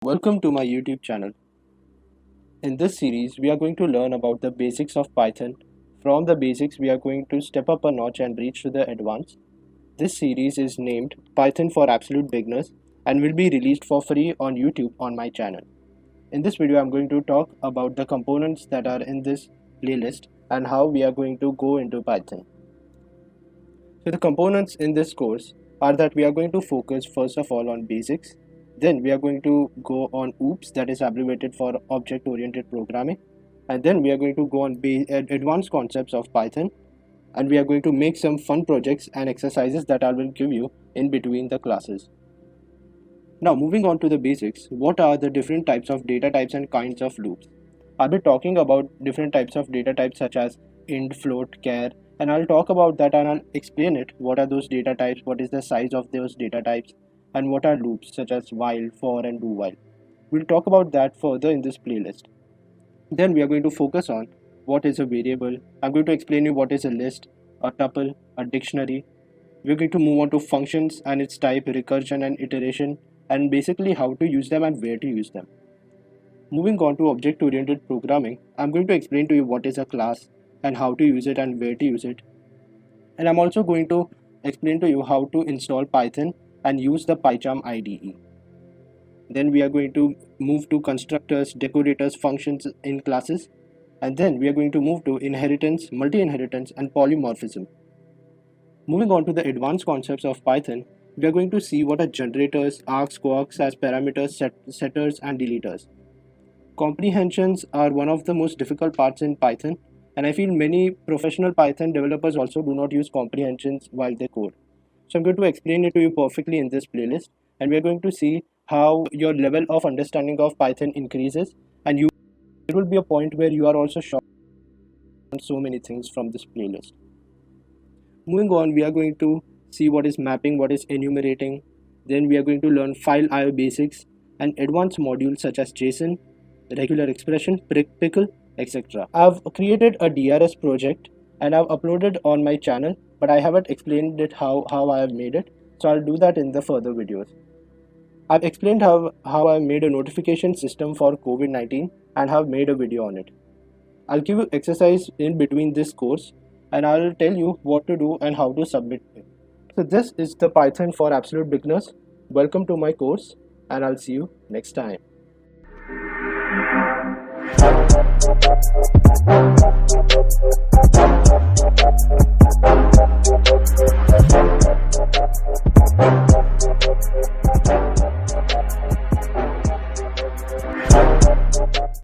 Welcome to my YouTube channel. In this series, we are going to learn about the basics of Python. From the basics, we are going to step up a notch and reach to the advanced. This series is named Python for Absolute Beginners and will be released for free on YouTube on my channel. In this video, I'm going to talk about the components that are in this playlist and how we are going to go into Python. So the components in this course are that we are going to focus first of all on basics. Then we are going to go on OOPS, that is abbreviated for Object Oriented Programming. And then we are going to go on advanced concepts of Python. And we are going to make some fun projects and exercises that I will give you in between the classes. Now moving on to the basics, what are the different types of data types and kinds of loops? I'll be talking about different types of data types such as int, float, char, and I'll talk about that and I'll explain it. What are those data types, what is the size of those data types, and what are loops such as while, for, and do while. We'll talk about that further in this playlist. Then we are going to focus on what is a variable. I'm going to explain you what is a list, a tuple, a dictionary. We're going to move on to functions and its type, recursion and iteration, and basically how to use them and where to use them. Moving on to object-oriented programming, I'm going to explain to you what is a class and how to use it and where to use it. And I'm also going to explain to you how to install Python and use the PyCharm IDE. Then we are going to move to constructors, decorators, functions in classes. And then we are going to move to inheritance, multi-inheritance, and polymorphism. Moving on to the advanced concepts of Python, we are going to see what are generators, args, quarks as parameters, setters, and deleters. Comprehensions are one of the most difficult parts in Python, and I feel many professional Python developers also do not use comprehensions while they code. So I'm going to explain it to you perfectly in this playlist, and we're going to see how your level of understanding of Python increases, and there will be a point where you are also shocked on so many things from this playlist. Moving on, we are going to see what is mapping, what is enumerating. Then we are going to learn file IO basics and advanced modules such as JSON, regular expression, pickle, etc. I've created a DRS project and I've uploaded on my channel, but I haven't explained it how I have made it, so I'll do that in the further videos. I've explained how I made a notification system for COVID-19 and have made a video on it. I'll give you exercise in between this course and I'll tell you what to do and how to submit it. So this is the Python for Absolute Beginners. Welcome to my course and I'll see you next time.